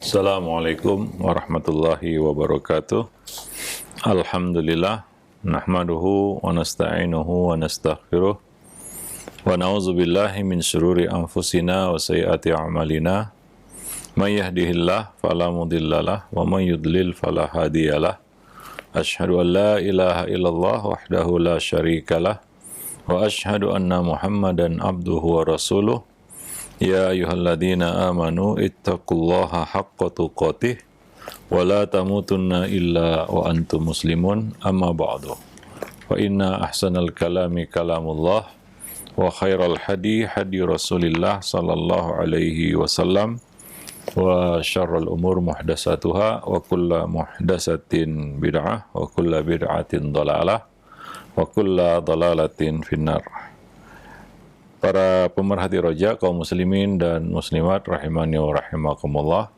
Assalamualaikum warahmatullahi wabarakatuh. Alhamdulillah, nahmaduhu wa nasta'inuhu wa nastaghfiruh wa na'udzu billahi min syururi anfusina wa sayyiati a'malina. May yahdihillah fala mudhillalah wa may yudlil fala hadiyalah. Asyhadu an la ilaha illallah wahdahu la syarikalah wa asyhadu anna Muhammadan abduhu wa rasuluh. Ya ayyuhalladzina amanu ittaqullaha haqqa tuqatih wa la tamutunna illa wa antum muslimun, amma ba'du. Fa inna ahsanal kalami kalamullah wa khairal hadi hadi Rasulillah sallallahu alaihi wasallam wa syarrul umur muhdatsatuha wa kullu muhdatsatin bid'ah wa kullu bid'atin dhalalah wa kullu dhalalatin finnar. Para pemerhati roja, kaum muslimin dan muslimat rahimani wa rahimakumullah.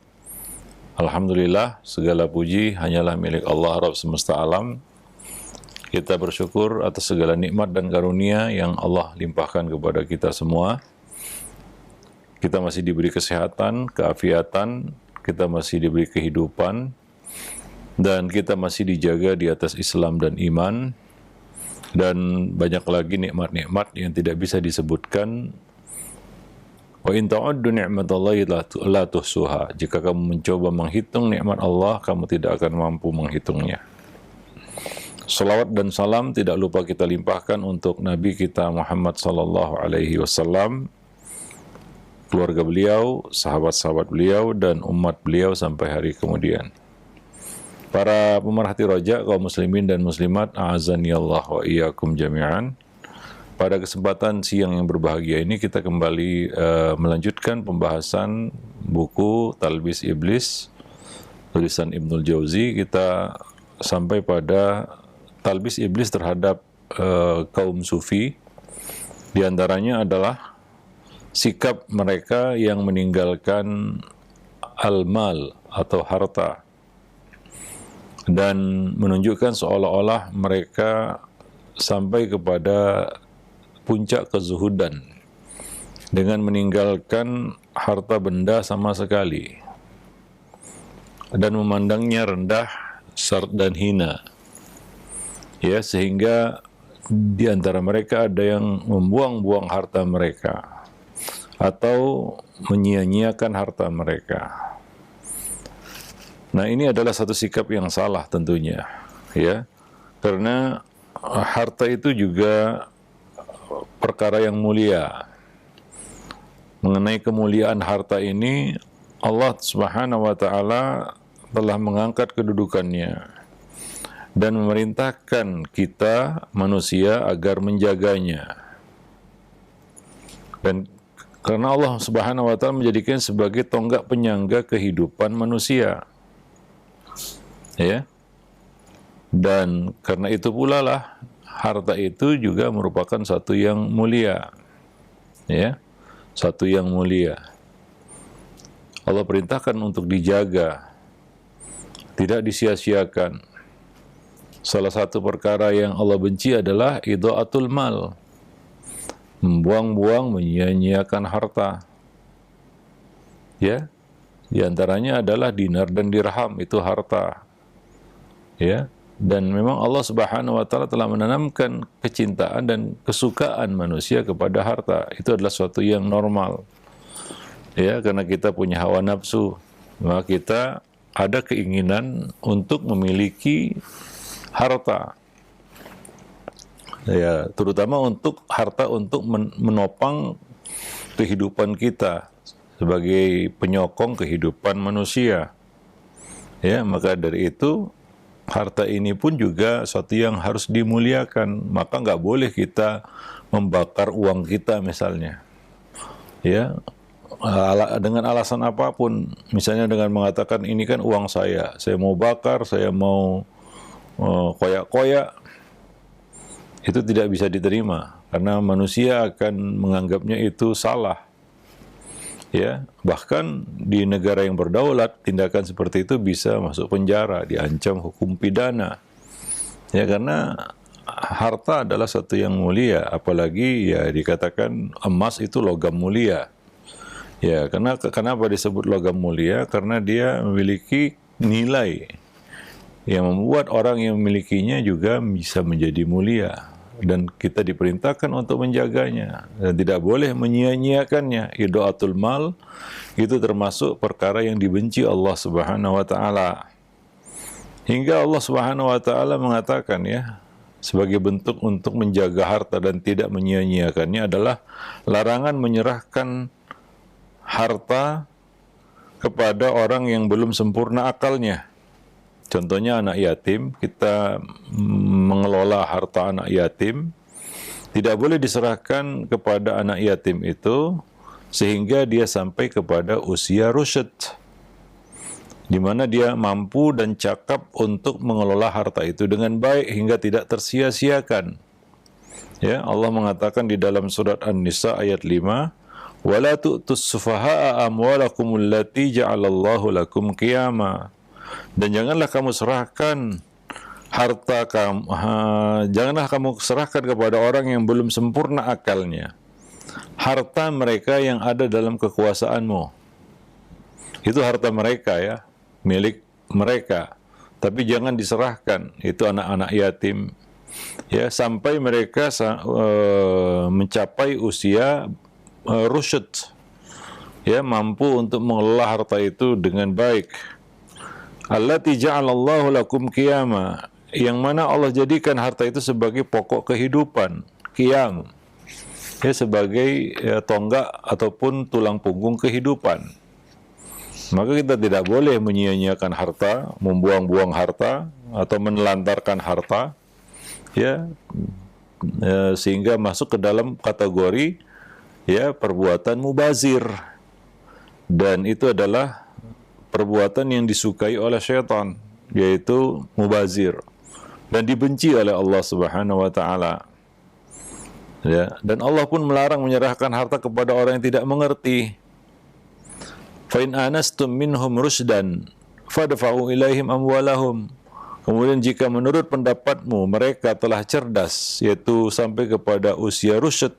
Alhamdulillah, segala puji hanyalah milik Allah Rabb semesta alam. Kita bersyukur atas segala nikmat dan karunia yang Allah limpahkan kepada kita semua. Kita masih diberi kesehatan, keafiatan, kita masih diberi kehidupan, dan kita masih dijaga di atas Islam dan iman. Dan banyak lagi nikmat-nikmat yang tidak bisa disebutkan. Wa in ta'uddu ni'matallahi la tuhsuha. Jika kamu mencoba menghitung nikmat Allah, kamu tidak akan mampu menghitungnya. Salawat dan salam tidak lupa kita limpahkan untuk Nabi kita Muhammad sallallahu alaihi wasallam, keluarga beliau, sahabat-sahabat beliau, dan umat beliau sampai hari kemudian. Para pemerhati roja, kaum muslimin dan muslimat, a'azani Allah wa iyyakum jami'an. Pada kesempatan siang yang berbahagia ini kita kembali melanjutkan pembahasan buku Talbis Iblis, tulisan Ibnul Jauzi. Kita sampai pada talbis iblis terhadap kaum sufi. Di antaranya adalah sikap mereka yang meninggalkan al-mal atau harta, dan menunjukkan seolah-olah mereka sampai kepada puncak kezuhudan dengan meninggalkan harta benda sama sekali dan memandangnya rendah dan hina, ya, sehingga di antara mereka ada yang membuang-buang harta mereka atau menyia-nyiakan harta mereka. Nah, ini adalah satu sikap yang salah tentunya, ya, karena harta itu juga perkara yang mulia. Mengenai kemuliaan harta ini, Allah Subhanahu wa Ta'ala telah mengangkat kedudukannya dan memerintahkan kita manusia agar menjaganya. Dan karena Allah Subhanahu wa Ta'ala menjadikan sebagai tonggak penyangga kehidupan manusia, ya, dan karena itu pula lah harta itu juga merupakan satu yang mulia, ya, satu yang mulia. Allah perintahkan untuk dijaga, tidak disia-siakan. Salah satu perkara yang Allah benci adalah idha'atul mal, membuang-buang, menyia-nyiakan harta, ya. Di antaranya adalah dinar dan dirham, itu harta, ya. Dan memang Allah Subhanahu wa Ta'ala telah menanamkan kecintaan dan kesukaan manusia kepada harta. Itu adalah suatu yang normal, ya, karena kita punya hawa nafsu, maka kita ada keinginan untuk memiliki harta, ya, terutama untuk harta untuk menopang kehidupan kita sebagai penyokong kehidupan manusia, ya. Maka dari itu harta ini pun juga suatu yang harus dimuliakan. Maka nggak boleh kita membakar uang kita misalnya, ya, dengan alasan apapun. Misalnya dengan mengatakan ini kan uang saya mau bakar, saya mau koyak-koyak. Itu tidak bisa diterima karena manusia akan menganggapnya itu salah, ya. Bahkan di negara yang berdaulat, tindakan seperti itu bisa masuk penjara, diancam hukum pidana, ya, karena harta adalah satu yang mulia. Apalagi ya dikatakan emas itu logam mulia, Ya, kenapa disebut logam mulia? Karena dia memiliki nilai yang membuat orang yang memilikinya juga bisa menjadi mulia. Dan kita diperintahkan untuk menjaganya dan tidak boleh menyia-nyiakannya. Idaatul mal itu termasuk perkara yang dibenci Allah Subhanahu wa taala. Hingga Allah Subhanahu wa taala mengatakan ya, sebagai bentuk untuk menjaga harta dan tidak menyia-nyiakannya adalah larangan menyerahkan harta kepada orang yang belum sempurna akalnya. Contohnya anak yatim, kita mengelola harta anak yatim, tidak boleh diserahkan kepada anak yatim itu sehingga dia sampai kepada usia rusyd, di mana dia mampu dan cakap untuk mengelola harta itu dengan baik hingga tidak tersia-siakan. Ya, Allah mengatakan di dalam surat An-Nisa ayat 5, "Wala tu'tus sufaha'a amwalakumul lati ja'alallahu lakum qiyama." Dan janganlah kamu serahkan harta kamu, janganlah kamu serahkan kepada orang yang belum sempurna akalnya harta mereka yang ada dalam kekuasaanmu. Itu harta mereka ya, milik mereka. Tapi jangan diserahkan, itu anak-anak yatim. Ya, sampai mereka mencapai usia rusyd. Ya, mampu untuk mengelola harta itu dengan baik. Allati ja'alallahu lakum qiyama, yang mana Allah jadikan harta itu sebagai pokok kehidupan, qiyam. Ya, sebagai tonggak ataupun tulang punggung kehidupan. Maka kita tidak boleh menyia-nyiakan harta, membuang-buang harta atau menelantarkan harta, ya, sehingga masuk ke dalam kategori ya perbuatan mubazir, dan itu adalah perbuatan yang disukai oleh syaitan, yaitu mubazir, dan dibenci oleh Allah Subhanahu wa taala. Ya, dan Allah pun melarang menyerahkan harta kepada orang yang tidak mengerti. Fa in anastum minhum rusdan fadfa'u ilaihim amwalahum. Kemudian jika menurut pendapatmu mereka telah cerdas, yaitu sampai kepada usia rusyd,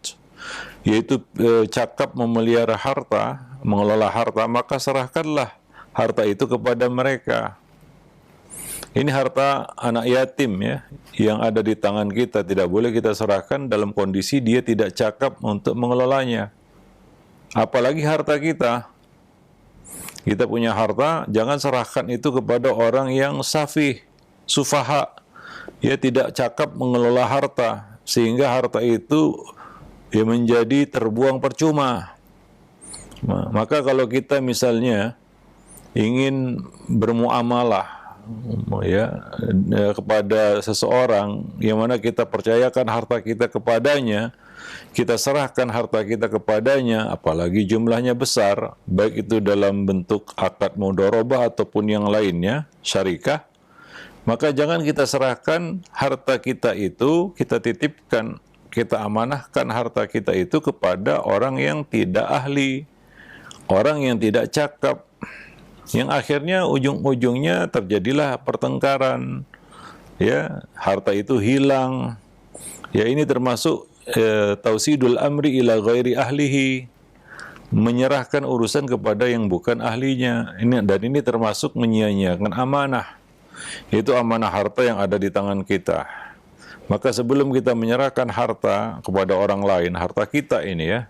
yaitu cakap memelihara harta, mengelola harta, maka serahkanlah harta itu kepada mereka. Ini harta anak yatim ya, yang ada di tangan kita, tidak boleh kita serahkan dalam kondisi dia tidak cakap untuk mengelolanya. Apalagi harta kita. Kita punya harta, jangan serahkan itu kepada orang yang safih, sufaha. Ya, tidak cakap mengelola harta, sehingga harta itu ya menjadi terbuang percuma. Maka kalau kita misalnya ingin bermuamalah ya kepada seseorang yang mana kita percayakan harta kita kepadanya, kita serahkan harta kita kepadanya, apalagi jumlahnya besar, baik itu dalam bentuk akad mudharabah ataupun yang lainnya, syarikah, maka jangan kita serahkan harta kita itu, kita titipkan, kita amanahkan harta kita itu kepada orang yang tidak ahli, orang yang tidak cakap, yang akhirnya ujung-ujungnya terjadilah pertengkaran, ya, harta itu hilang. Ya, ini termasuk tausidul amri ila ghairi ahlihi, menyerahkan urusan kepada yang bukan ahlinya. Dan ini termasuk menyia-nyiakan amanah. Itu amanah harta yang ada di tangan kita. Maka sebelum kita menyerahkan harta kepada orang lain, harta kita ini ya,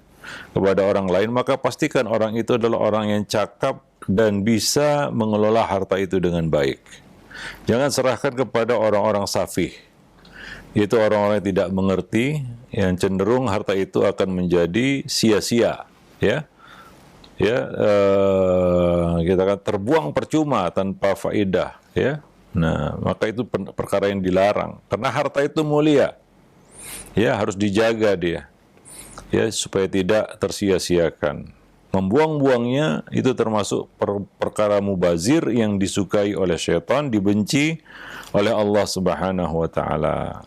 kepada orang lain, maka pastikan orang itu adalah orang yang cakap dan bisa mengelola harta itu dengan baik. Jangan serahkan kepada orang-orang safih. Itu orang-orang yang tidak mengerti, yang cenderung harta itu akan menjadi sia-sia, ya. Ya, kita akan terbuang percuma tanpa faedah, ya. Nah, maka itu perkara yang dilarang. Karena harta itu mulia, ya, harus dijaga dia, ya, supaya tidak tersia-siakan. Membuang-buangnya itu termasuk perkara mubazir yang disukai oleh syaitan, dibenci oleh Allah Subhanahu wa taala.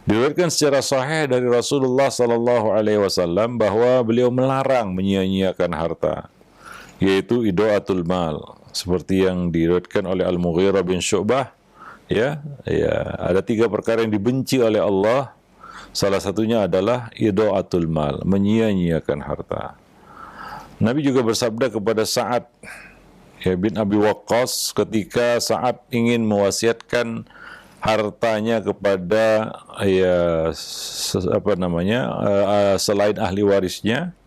Diriwayatkan secara sahih dari Rasulullah sallallahu alaihi wasallam bahwa beliau melarang menyia-nyiakan harta, yaitu idaatul mal, seperti yang diriwayatkan oleh Al-Mughirah bin Syu'bah, ya, ada 3 perkara yang dibenci oleh Allah. Salah satunya adalah idaatul mal, menyia-nyiakan harta. Nabi juga bersabda kepada Sa'ad bin Abi Waqqas ketika Sa'ad ingin mewasiatkan hartanya kepada selain ahli warisnya,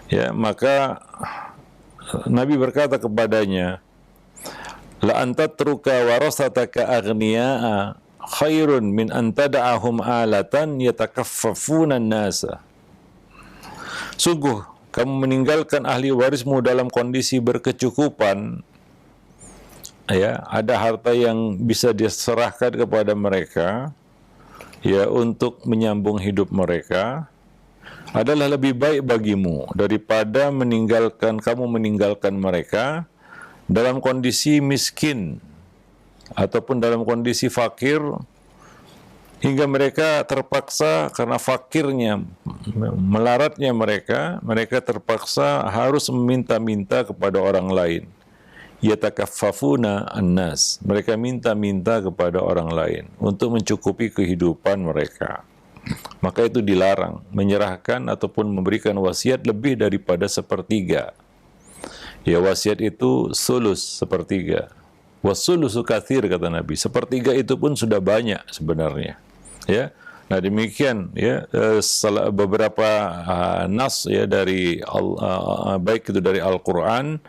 ya, maka Nabi berkata kepadanya, la antatruka warasataka aghniya'a khairun min antada'ahum alatan yatakaffafuna an-nasa. Sungguh kamu meninggalkan ahli warismu dalam kondisi berkecukupan, ya, ada harta yang bisa diserahkan kepada mereka, ya, untuk menyambung hidup mereka, adalah lebih baik bagimu daripada kamu meninggalkan mereka dalam kondisi miskin ataupun dalam kondisi fakir, hingga mereka terpaksa karena fakirnya, melaratnya mereka terpaksa harus meminta-minta kepada orang lain. Yatakaffafuna annas, mereka minta-minta kepada orang lain untuk mencukupi kehidupan mereka. Maka itu dilarang menyerahkan ataupun memberikan wasiat lebih daripada sepertiga. Ya, wasiat itu sulus, sepertiga. Wasulusu katsir, kata Nabi. Sepertiga itu pun sudah banyak sebenarnya. Ya. Nah, demikian, ya, beberapa nas, ya, dari baik itu dari Al-Qur'an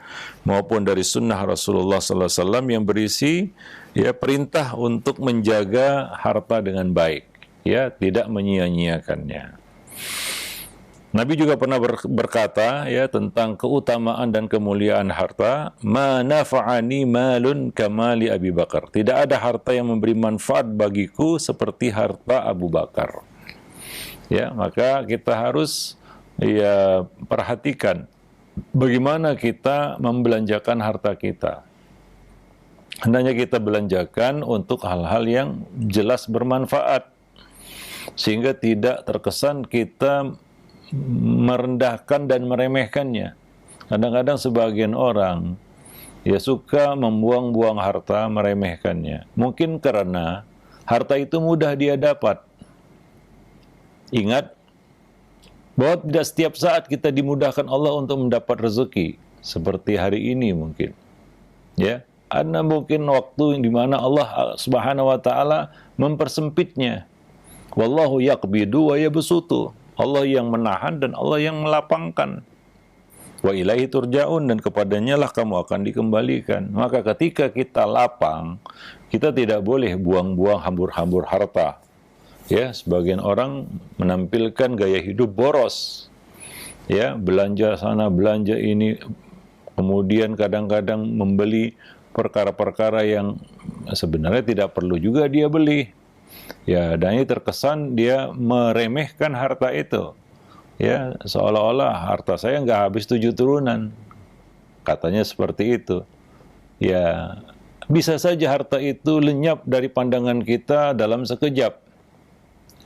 maupun dari sunnah Rasulullah sallallahu alaihi wasallam yang berisi, ya, perintah untuk menjaga harta dengan baik, ya, tidak menyia-nyiakannya. Nabi juga pernah berkata, ya, tentang keutamaan dan kemuliaan harta, ma nafa'ani malun kamali Abi Bakar. Tidak ada harta yang memberi manfaat bagiku seperti harta Abu Bakar. Ya, maka kita harus, ya, perhatikan bagaimana kita membelanjakan harta kita. Hendaknya kita belanjakan untuk hal-hal yang jelas bermanfaat, sehingga tidak terkesan kita merendahkan dan meremehkannya. Kadang-kadang sebagian orang, ya, suka membuang-buang harta, meremehkannya. Mungkin karena harta itu mudah dia dapat. Ingat bahwa tidak setiap saat kita dimudahkan Allah untuk mendapat rezeki. Seperti hari ini mungkin, ya, ada mungkin waktu di mana Allah Subhanahu wa taala mempersempitnya. Wallahu yaqbidu wa yabsutu. Allah yang menahan dan Allah yang melapangkan. Wa ilaihi turja'un, dan kepadanya lah kamu akan dikembalikan. Maka ketika kita lapang, kita tidak boleh buang-buang hambur-hambur harta. Ya, sebagian orang menampilkan gaya hidup boros. Ya, belanja sana, belanja ini, kemudian kadang-kadang membeli perkara-perkara yang sebenarnya tidak perlu juga dia beli. Ya, dan ini terkesan dia meremehkan harta itu. Ya, seolah-olah harta saya nggak habis 7 turunan. Katanya seperti itu. Ya, bisa saja harta itu lenyap dari pandangan kita dalam sekejap.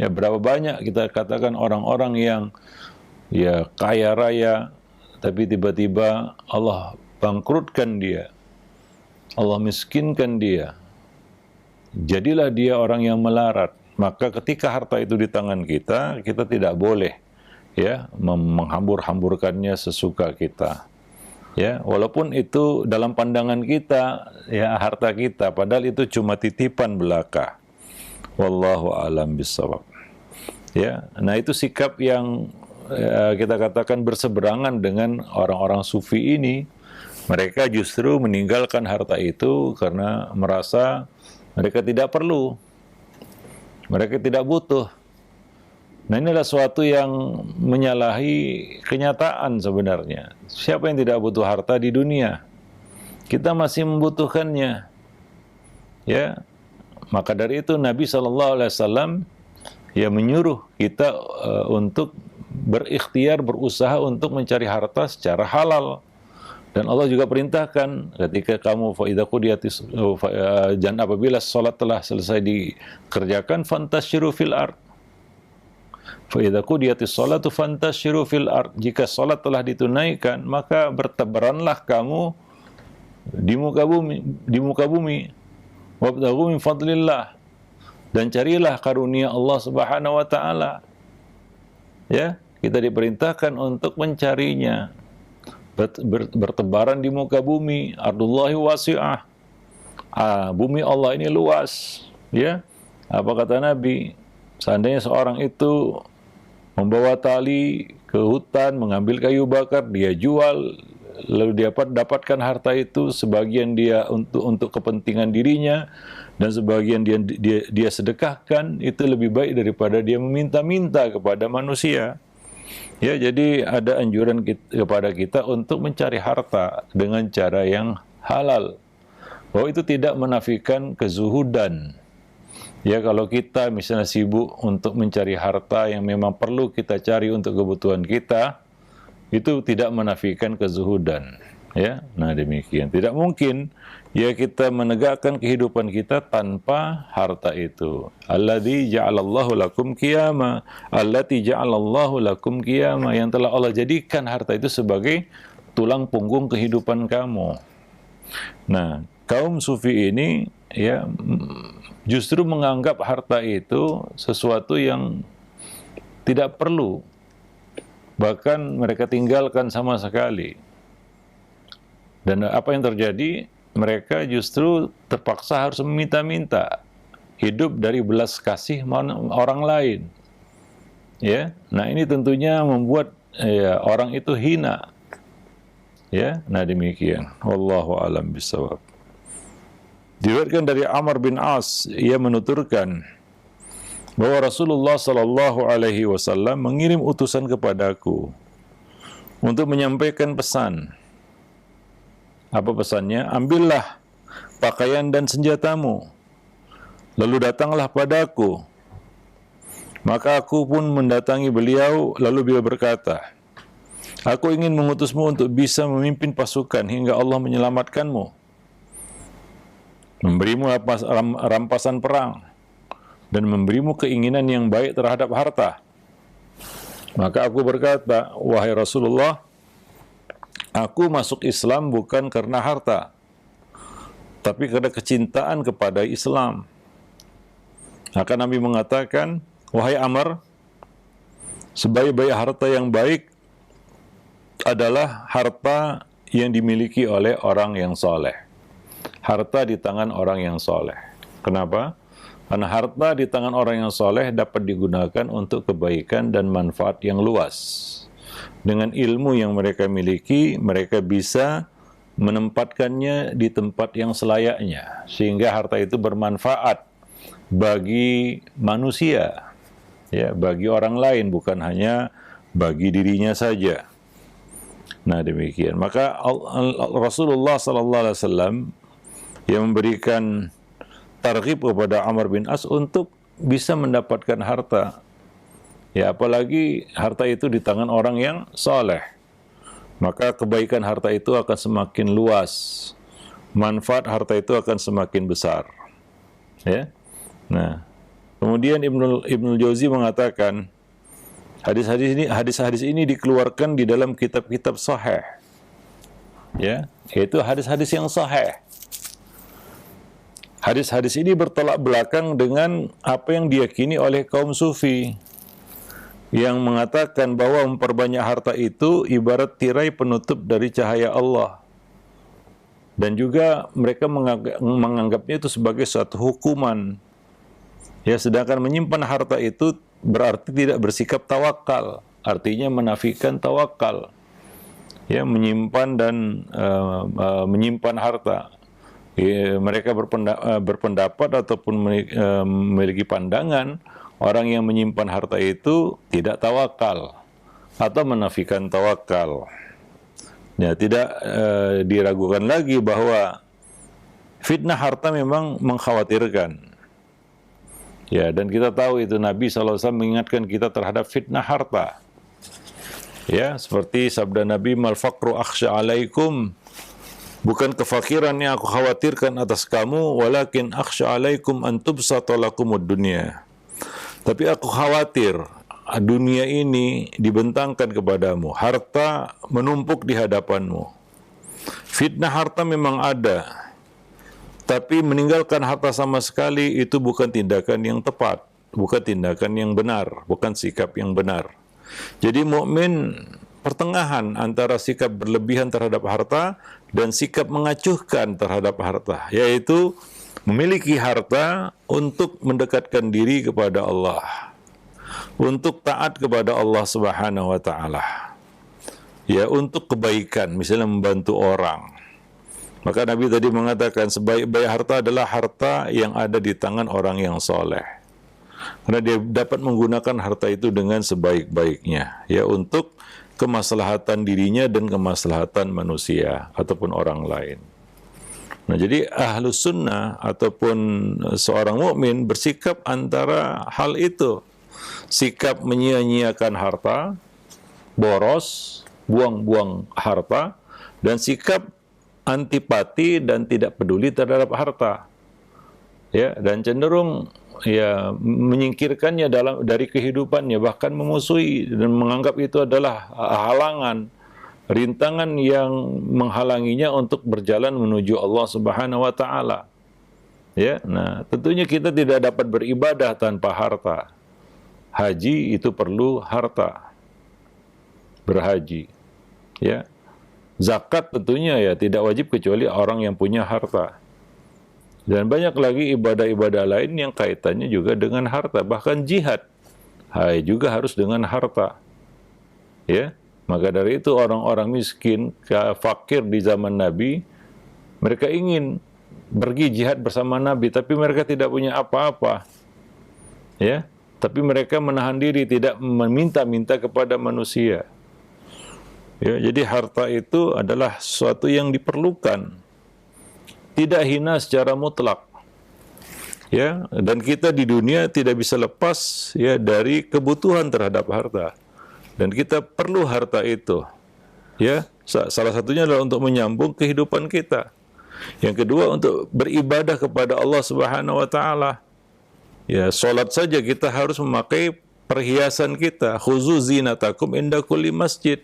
Ya, berapa banyak kita katakan orang-orang yang, ya, kaya raya, tapi tiba-tiba Allah bangkrutkan dia. Allah miskinkan dia. Jadilah dia orang yang melarat. Maka ketika harta itu di tangan kita, kita tidak boleh, ya, menghambur-hamburkannya sesuka kita. Ya, walaupun itu dalam pandangan kita, ya, harta kita, padahal itu cuma titipan belaka. Wallahu a'lam bishawab. Ya, nah itu sikap yang, kita katakan berseberangan dengan orang-orang sufi ini. Mereka justru meninggalkan harta itu karena merasa mereka tidak perlu, mereka tidak butuh. Nah, ini adalah suatu yang menyalahi kenyataan sebenarnya. Siapa yang tidak butuh harta di dunia? Kita masih membutuhkannya. Ya, maka dari itu Nabi SAW, ya, menyuruh kita untuk berikhtiar, berusaha untuk mencari harta secara halal. Dan Allah juga perintahkan ketika kamu dan apabila salat telah selesai dikerjakan, fantasyiru fil ard. Fa idza qudiyatis salatu fantasyiru fil ard. Jika salat telah ditunaikan, maka bertebaranlah kamu di muka bumi. Wabtaghu min fadlillah. Dan carilah karunia Allah Subhanahu wa taala. Ya, kita diperintahkan untuk mencarinya. bertebaran di muka bumi. Ardullahi wasi'ah. Bumi Allah ini luas, ya. Apa kata Nabi? Seandainya seorang itu membawa tali ke hutan, mengambil kayu bakar, dia jual, lalu dia dapatkan harta itu, sebagian dia untuk kepentingan dirinya dan sebagian dia sedekahkan, itu lebih baik daripada dia meminta-minta kepada manusia. Ya, jadi ada anjuran kepada kita untuk mencari harta dengan cara yang halal. Bahwa itu tidak menafikan kezuhudan. Ya, kalau kita misalnya sibuk untuk mencari harta yang memang perlu kita cari untuk kebutuhan kita, itu tidak menafikan kezuhudan. Ya, nah demikian. Tidak mungkin ya kita menegakkan kehidupan kita tanpa harta itu. Alladzi ja'alallahu lakum qiyama, allati ja'alallahu lakum qiyama, yang telah Allah jadikan harta itu sebagai tulang punggung kehidupan kamu. Nah, kaum sufi ini ya justru menganggap harta itu sesuatu yang tidak perlu. Bahkan mereka tinggalkan sama sekali. Dan apa yang terjadi? Mereka justru terpaksa harus meminta-minta, hidup dari belas kasih orang lain. Ya, nah ini tentunya membuat ya, orang itu hina. Ya, nah demikian. Wallahu a'lam bishawab. Diriwayatkan dari Amr bin As, ia menuturkan bahwa Rasulullah Sallallahu Alaihi Wasallam mengirim utusan kepadaku untuk menyampaikan pesan. Apa pesannya? Ambillah pakaian dan senjatamu, lalu datanglah padaku. Maka aku pun mendatangi beliau, lalu beliau berkata, aku ingin mengutusmu untuk bisa memimpin pasukan hingga Allah menyelamatkanmu, memberimu rampasan perang, dan memberimu keinginan yang baik terhadap harta. Maka aku berkata, wahai Rasulullah, aku masuk Islam bukan karena harta, tapi karena kecintaan kepada Islam. Maka Nabi mengatakan, wahai Amr, sebaik-baik harta yang baik adalah harta yang dimiliki oleh orang yang soleh. Harta di tangan orang yang soleh. Kenapa? Karena harta di tangan orang yang soleh dapat digunakan untuk kebaikan dan manfaat yang luas. Dengan ilmu yang mereka miliki, mereka bisa menempatkannya di tempat yang selayaknya, sehingga harta itu bermanfaat bagi manusia, ya, bagi orang lain, bukan hanya bagi dirinya saja. Nah demikian. Maka Rasulullah SAW yang memberikan targhib kepada Amr bin As untuk bisa mendapatkan harta. Ya, apalagi harta itu di tangan orang yang soleh. Maka kebaikan harta itu akan semakin luas. Manfaat harta itu akan semakin besar. Ya. Nah, kemudian Ibnul Jauzi mengatakan, hadis-hadis ini dikeluarkan di dalam kitab-kitab sahih. Ya, yaitu hadis-hadis yang sahih. Hadis-hadis ini bertolak belakang dengan apa yang diyakini oleh kaum sufi, yang mengatakan bahwa memperbanyak harta itu ibarat tirai penutup dari cahaya Allah. Dan juga mereka menganggapnya itu sebagai suatu hukuman. Ya, sedangkan menyimpan harta itu berarti tidak bersikap tawakal. Artinya menafikan tawakal. Ya, menyimpan dan menyimpan harta. Ya, mereka berpendapat ataupun memiliki pandangan, orang yang menyimpan harta itu tidak tawakal atau menafikan tawakal. Ya, tidak diragukan lagi bahwa fitnah harta memang mengkhawatirkan. Ya, dan kita tahu itu Nabi SAW mengingatkan kita terhadap fitnah harta. Ya, seperti sabda Nabi, mal faqru akhsha alaikum, bukan kefakiran yang aku khawatirkan atas kamu, walakin akhsha alaikum an tubsata lakumud dunya. Tapi aku khawatir dunia ini dibentangkan kepadamu, harta menumpuk di hadapanmu. Fitnah harta memang ada, tapi meninggalkan harta sama sekali itu bukan tindakan yang tepat, bukan tindakan yang benar, bukan sikap yang benar. Jadi mukmin pertengahan antara sikap berlebihan terhadap harta dan sikap mengacuhkan terhadap harta, yaitu memiliki harta untuk mendekatkan diri kepada Allah, untuk taat kepada Allah Subhanahu wa taala. Ya, untuk kebaikan, misalnya membantu orang. Maka Nabi tadi mengatakan sebaik-baik harta adalah harta yang ada di tangan orang yang soleh. Karena dia dapat menggunakan harta itu dengan sebaik-baiknya, ya, untuk kemaslahatan dirinya dan kemaslahatan manusia ataupun orang lain. Nah, jadi ahlus sunnah ataupun seorang mukmin bersikap antara hal itu. Sikap menyia-nyiakan harta, boros, buang-buang harta, dan sikap antipati dan tidak peduli terhadap harta. Ya, dan cenderung ya menyingkirkannya dari kehidupannya, bahkan memusuhi dan menganggap itu adalah halangan, rintangan yang menghalanginya untuk berjalan menuju Allah Subhanahu wa taala. Ya, nah tentunya kita tidak dapat beribadah tanpa harta. Haji itu perlu harta. Berhaji. Ya. Zakat tentunya ya tidak wajib kecuali orang yang punya harta. Dan banyak lagi ibadah-ibadah lain yang kaitannya juga dengan harta, bahkan jihad. Juga harus dengan harta. Ya. Maka dari itu orang-orang miskin, fakir di zaman Nabi, mereka ingin pergi jihad bersama Nabi, tapi mereka tidak punya apa-apa. Ya. Tapi mereka menahan diri, tidak meminta-minta kepada manusia. Ya, jadi harta itu adalah sesuatu yang diperlukan, tidak hina secara mutlak. Ya, dan kita di dunia tidak bisa lepas ya dari kebutuhan terhadap harta. Dan kita perlu harta itu. Ya, salah satunya adalah untuk menyambung kehidupan kita. Yang kedua untuk beribadah kepada Allah Subhanahu wa taala. Ya, salat saja kita harus memakai perhiasan kita. Khuzu zinatakum inda kulli masjid.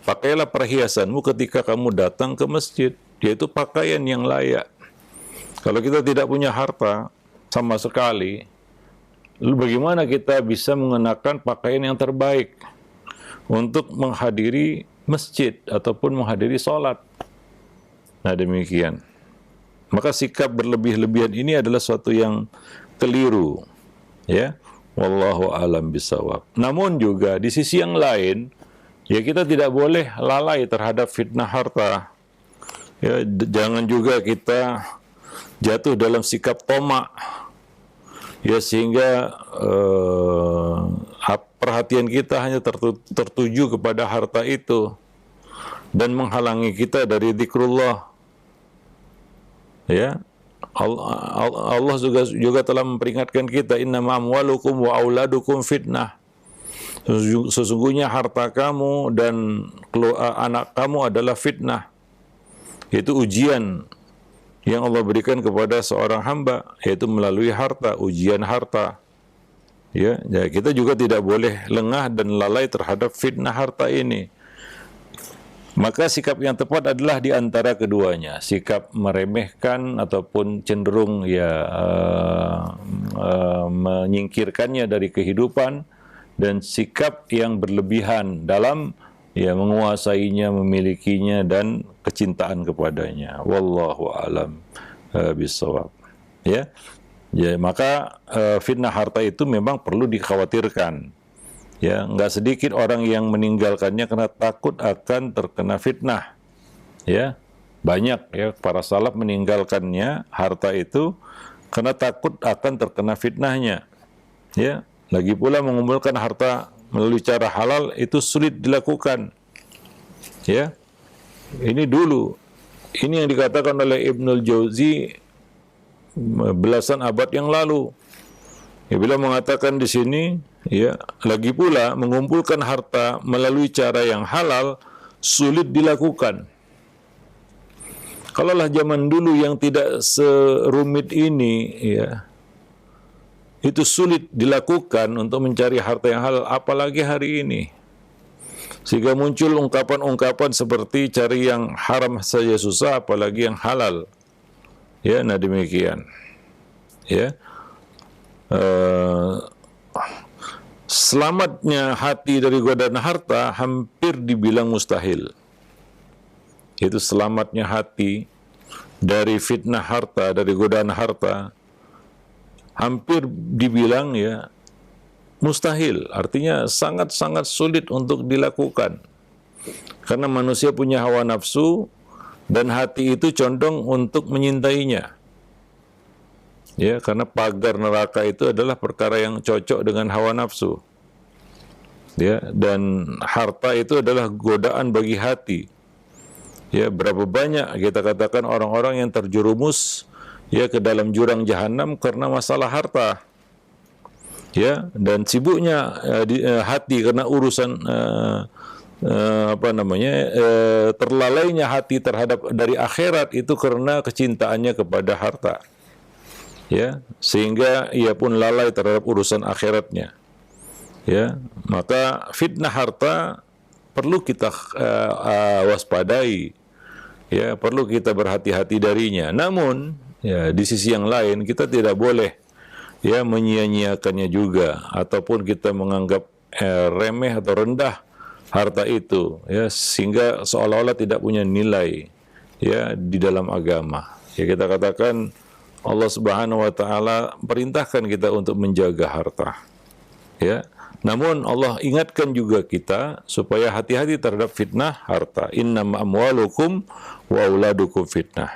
Pakailah perhiasanmu ketika kamu datang ke masjid, yaitu pakaian yang layak. Kalau kita tidak punya harta sama sekali, lalu bagaimana kita bisa mengenakan pakaian yang terbaik untuk menghadiri masjid ataupun menghadiri salat? Nah, demikian. Maka sikap berlebih-lebihan ini adalah suatu yang keliru, ya. Wallahu alam bisawab. Namun juga di sisi yang lain, ya kita tidak boleh lalai terhadap fitnah harta. Ya, jangan juga kita jatuh dalam sikap tamak, ya, sehingga perhatian kita hanya tertuju kepada harta itu dan menghalangi kita dari zikrullah. Ya. Allah juga telah memperingatkan kita, innama amwalukum wa auladukum fitnah. Sesungguhnya harta kamu dan anak kamu adalah fitnah. Itu ujian yang Allah berikan kepada seorang hamba, yaitu melalui harta, ujian harta. Ya, kita juga tidak boleh lengah dan lalai terhadap fitnah harta ini. Maka sikap yang tepat adalah di antara keduanya, sikap meremehkan ataupun cenderung menyingkirkannya dari kehidupan, dan sikap yang berlebihan dalam menguasainya, memilikinya, dan kecintaan kepadanya. Wallahu a'lam bishawab. Ya, maka fitnah harta itu memang perlu dikhawatirkan. Ya, nggak sedikit orang yang meninggalkannya karena takut akan terkena fitnah. Ya, banyak ya para salaf meninggalkannya harta itu karena takut akan terkena fitnahnya. Ya, lagi pula mengumpulkan harta melalui cara halal itu sulit dilakukan. Ya, ini dulu. Ini yang dikatakan oleh Ibnul Jauzi belasan abad yang lalu. Ya, bila mengatakan di sini, ya, lagi pula mengumpulkan harta melalui cara yang halal sulit dilakukan. Kalaulah zaman dulu yang tidak serumit ini, ya, itu sulit dilakukan untuk mencari harta yang halal, apalagi hari ini. Sehingga muncul ungkapan-ungkapan seperti cari yang haram saja susah, apalagi yang halal. Ya, nah demikian. Ya. selamatnya hati dari godaan harta hampir dibilang mustahil. Itu selamatnya hati dari fitnah harta, dari godaan harta, hampir dibilang ya mustahil. Artinya sangat-sangat sulit untuk dilakukan. Karena manusia punya hawa nafsu dan hati itu condong untuk menyintainya. Ya, karena pagar neraka itu adalah perkara yang cocok dengan hawa nafsu. Ya, dan harta itu adalah godaan bagi hati. Ya, berapa banyak kita katakan orang-orang yang terjerumus ya ke dalam jurang jahanam karena masalah harta. Ya, dan sibuknya hati karena urusan terlalainya hati terhadap dari akhirat itu karena kecintaannya kepada harta. Ya, sehingga ia pun lalai terhadap urusan akhiratnya. Ya, maka fitnah harta perlu kita waspadai. Ya, perlu kita berhati-hati darinya. Namun, ya di sisi yang lain kita tidak boleh ya menyia-nyiakannya juga ataupun kita menganggap remeh atau rendah harta itu ya sehingga seolah-olah tidak punya nilai ya di dalam agama. Ya kita katakan Allah Subhanahu wa taala perintahkan kita untuk menjaga harta. Ya. Namun Allah ingatkan juga kita supaya hati-hati terhadap fitnah harta. Innama amwalukum wa auladukum fitnah.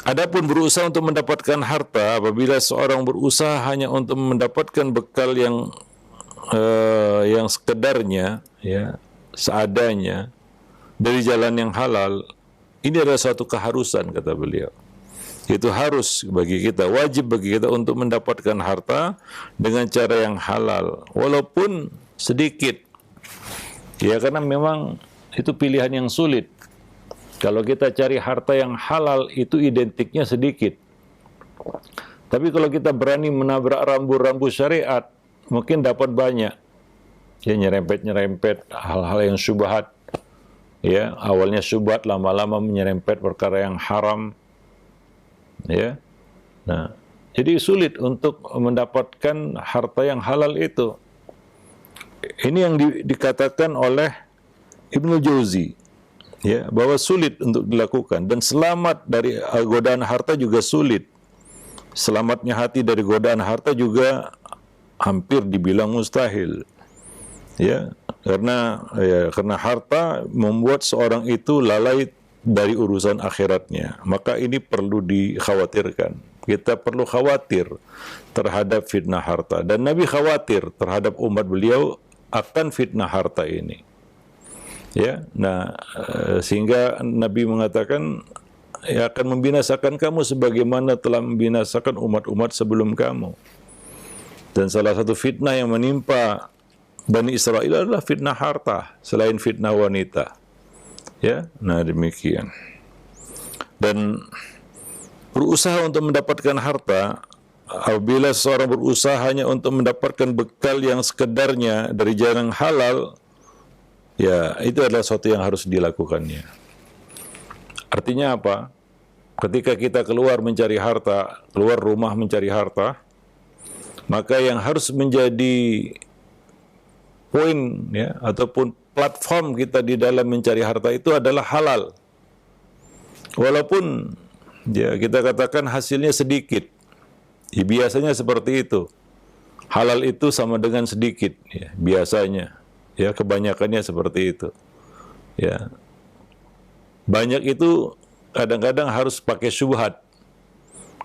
Adapun berusaha untuk mendapatkan harta, apabila seorang berusaha hanya untuk mendapatkan bekal yang sekedarnya, ya, seadanya dari jalan yang halal, ini adalah suatu keharusan kata beliau. Itu harus bagi kita, wajib bagi kita untuk mendapatkan harta dengan cara yang halal, walaupun sedikit. Ya, karena memang itu pilihan yang sulit. Kalau kita cari harta yang halal, itu identiknya sedikit. Tapi kalau kita berani menabrak rambu-rambu syariat, mungkin dapat banyak. Ya, nyerempet-nyerempet hal-hal yang syubhat. Ya, awalnya syubhat, lama-lama menyerempet perkara yang haram. Ya, nah, jadi sulit untuk mendapatkan harta yang halal itu. Ini yang dikatakan oleh Ibnu Jauzi, ya, bahwa sulit untuk dilakukan dan selamat dari godaan harta juga sulit. Selamatnya hati dari godaan harta juga hampir dibilang mustahil. Ya, karena harta membuat seorang itu lalai dari urusan akhiratnya. Maka ini perlu dikhawatirkan. Kita perlu khawatir terhadap fitnah harta. Dan Nabi khawatir terhadap umat beliau akan fitnah harta ini. Ya, nah sehingga Nabi mengatakan ya akan membinasakan kamu sebagaimana telah membinasakan umat-umat sebelum kamu. Dan salah satu fitnah yang menimpa Bani Israel adalah fitnah harta selain fitnah wanita. Ya, nah demikian. Dan berusaha untuk mendapatkan harta, apabila seorang berusaha hanya untuk mendapatkan bekal yang sekedarnya dari jalan halal, ya itu adalah sesuatu yang harus dilakukannya. Artinya apa? Ketika kita keluar mencari harta, keluar rumah mencari harta, maka yang harus menjadi poin ya ataupun platform kita di dalam mencari harta itu adalah halal. Walaupun ya kita katakan hasilnya sedikit. Ya, biasanya seperti itu. Halal itu sama dengan sedikit ya, biasanya. Ya, kebanyakannya seperti itu. Ya. Banyak itu kadang-kadang harus pakai syubhat.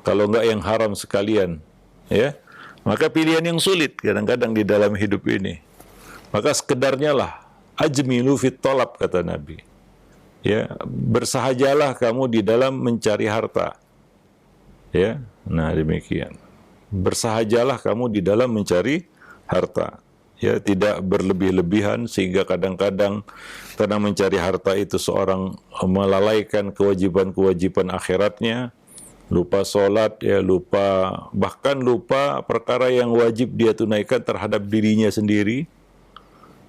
Kalau enggak yang haram sekalian, ya. Maka pilihan yang sulit kadang-kadang di dalam hidup ini. Maka sekedarnya lah, ajmilu fit thalab kata Nabi. Ya, bersahajalah kamu di dalam mencari harta. Ya, nah demikian. Bersahajalah kamu di dalam mencari harta. Ya, tidak berlebih-lebihan sehingga kadang-kadang karena mencari harta itu seorang melalaikan kewajiban-kewajiban akhiratnya, lupa sholat, ya bahkan lupa perkara yang wajib dia tunaikan terhadap dirinya sendiri.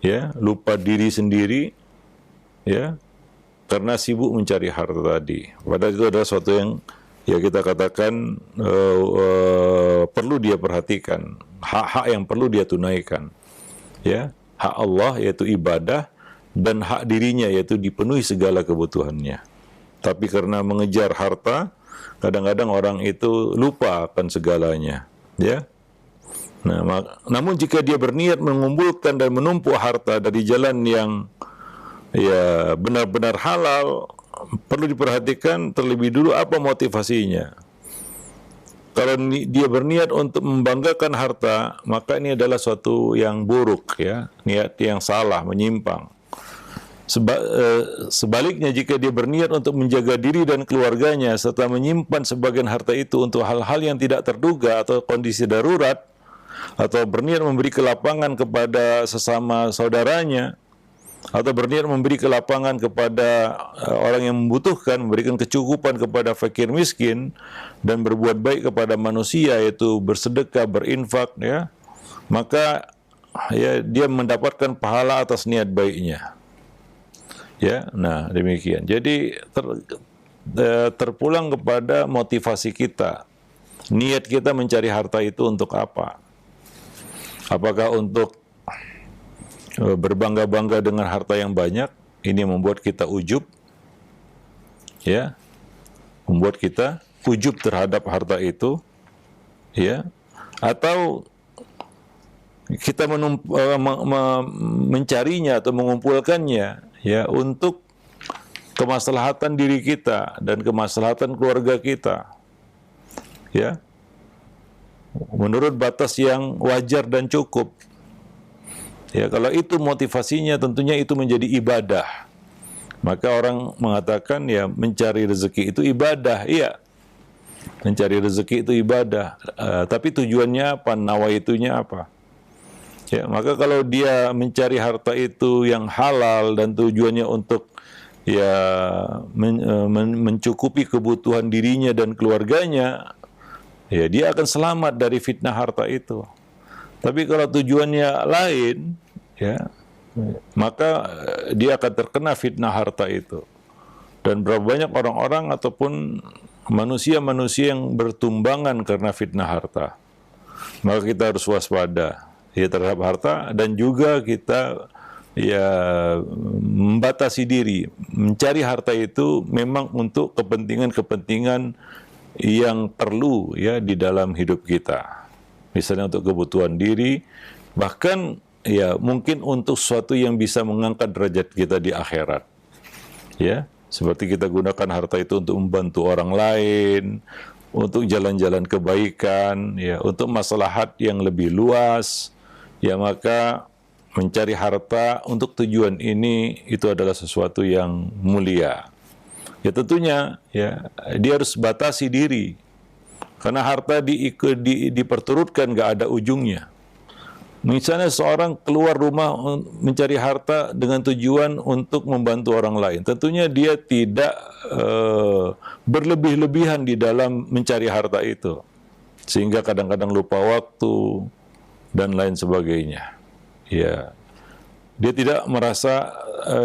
Ya, lupa diri sendiri, ya, karena sibuk mencari harta tadi. Padahal itu adalah sesuatu yang ya kita katakan perlu dia perhatikan, hak-hak yang perlu dia tunaikan, ya, hak Allah yaitu ibadah, dan hak dirinya yaitu dipenuhi segala kebutuhannya. Tapi karena mengejar harta, kadang-kadang orang itu lupa akan segalanya, ya. Nah, namun jika dia berniat mengumpulkan dan menumpuk harta dari jalan yang ya benar-benar halal, perlu diperhatikan terlebih dulu apa motivasinya. Kalau dia berniat untuk membanggakan harta, maka ini adalah suatu yang buruk, ya, niat yang salah, menyimpang. Sebaliknya, jika dia berniat untuk menjaga diri dan keluarganya serta menyimpan sebagian harta itu untuk hal-hal yang tidak terduga atau kondisi darurat, atau berniat memberi kelapangan kepada sesama saudaranya, atau berniat memberi kelapangan kepada orang yang membutuhkan, memberikan kecukupan kepada fakir miskin, dan berbuat baik kepada manusia, yaitu bersedekah, berinfak, ya, maka ya dia mendapatkan pahala atas niat baiknya. Ya, nah demikian. Jadi terpulang kepada motivasi kita. Niat kita mencari harta itu untuk apa? Apakah untuk berbangga-bangga dengan harta yang banyak? Ini membuat kita ujub, ya, membuat kita ujub terhadap harta itu, ya, atau kita mencarinya atau mengumpulkannya, ya, untuk kemaslahatan diri kita dan kemaslahatan keluarga kita, ya, menurut batas yang wajar dan cukup. Ya, kalau itu motivasinya, tentunya itu menjadi ibadah. Maka orang mengatakan, ya, mencari rezeki itu ibadah. Iya, mencari rezeki itu ibadah. Tapi tujuannya apa? Nawaitunya apa? Ya, maka kalau dia mencari harta itu yang halal dan tujuannya untuk ya mencukupi kebutuhan dirinya dan keluarganya, ya dia akan selamat dari fitnah harta itu. Tapi kalau tujuannya lain, ya, maka dia akan terkena fitnah harta itu. Dan berapa banyak orang-orang ataupun manusia-manusia yang bertumbangan karena fitnah harta. Maka kita harus waspada, ya, terhadap harta, dan juga kita ya membatasi diri. Mencari harta itu memang untuk kepentingan-kepentingan yang perlu, ya, di dalam hidup kita. Misalnya untuk kebutuhan diri, bahkan ya mungkin untuk sesuatu yang bisa mengangkat derajat kita di akhirat. Ya, seperti kita gunakan harta itu untuk membantu orang lain, untuk jalan-jalan kebaikan, ya, untuk maslahat yang lebih luas, ya, maka mencari harta untuk tujuan ini itu adalah sesuatu yang mulia. Ya tentunya, ya, dia harus batasi diri, karena harta diperturutkan nggak ada ujungnya. Misalnya seorang keluar rumah mencari harta dengan tujuan untuk membantu orang lain, tentunya dia tidak berlebih-lebihan di dalam mencari harta itu, sehingga kadang-kadang lupa waktu dan lain sebagainya. Ya, dia tidak merasa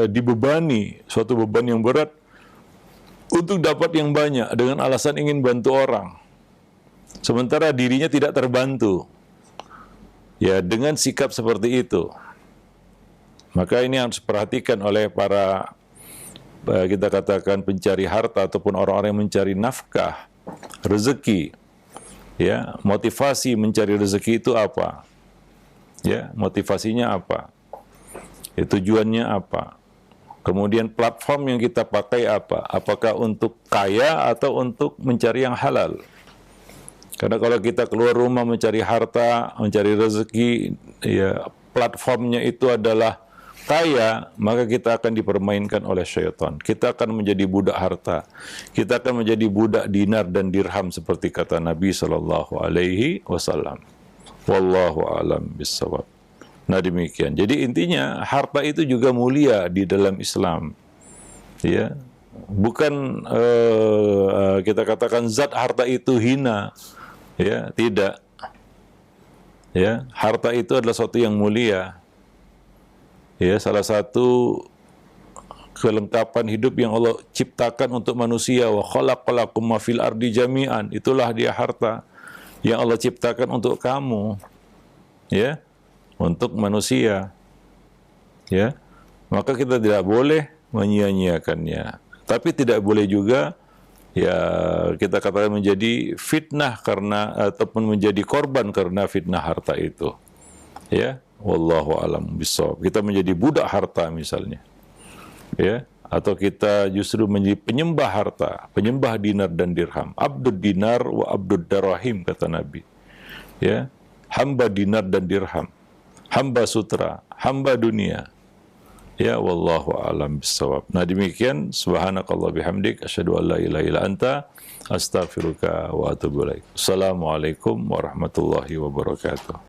dibebani suatu beban yang berat untuk dapat yang banyak dengan alasan ingin bantu orang, sementara dirinya tidak terbantu. Ya, dengan sikap seperti itu, maka ini harus diperhatikan oleh para kita katakan pencari harta ataupun orang-orang yang mencari nafkah, rezeki. Ya, motivasi mencari rezeki itu apa? Ya, motivasinya apa? Ya, tujuannya apa? Kemudian platform yang kita pakai apa? Apakah untuk kaya atau untuk mencari yang halal? Karena kalau kita keluar rumah mencari harta, mencari rezeki, ya, platformnya itu adalah kaya, maka kita akan dipermainkan oleh syaitan. Kita akan menjadi budak harta. Kita akan menjadi budak dinar dan dirham seperti kata Nabi sallallahu alaihi wasallam. Wallahu a'lam bissawab. Nah, demikian. Jadi intinya harta itu juga mulia di dalam Islam. Ya. Bukan kita katakan zat harta itu hina. Ya, tidak. Ya, harta itu adalah sesuatu yang mulia. Ya, salah satu kelengkapan hidup yang Allah ciptakan untuk manusia. Wa khalaqalakum ma fil ardi jami'an. Itulah dia harta yang Allah ciptakan untuk kamu, ya, untuk manusia, ya. Maka kita tidak boleh menyia-nyiakannya. Tapi tidak boleh juga ya kita katakan menjadi fitnah karena ataupun menjadi korban karena fitnah harta itu. Ya, wallahu alam bissawab. Kita menjadi budak harta misalnya. Ya, atau kita justru menjadi penyembah harta, penyembah dinar dan dirham. Abdud dinar wa abdud darahim kata Nabi. Ya, hamba dinar dan dirham. Hamba sutra, hamba dunia. Ya, wallahu a'lam bissawab. Nah, demikian subhanakallah bihamdik asyhadu an la ilaha illa anta astaghfiruka wa atubu ilaik. Assalamualaikum warahmatullahi wabarakatuh.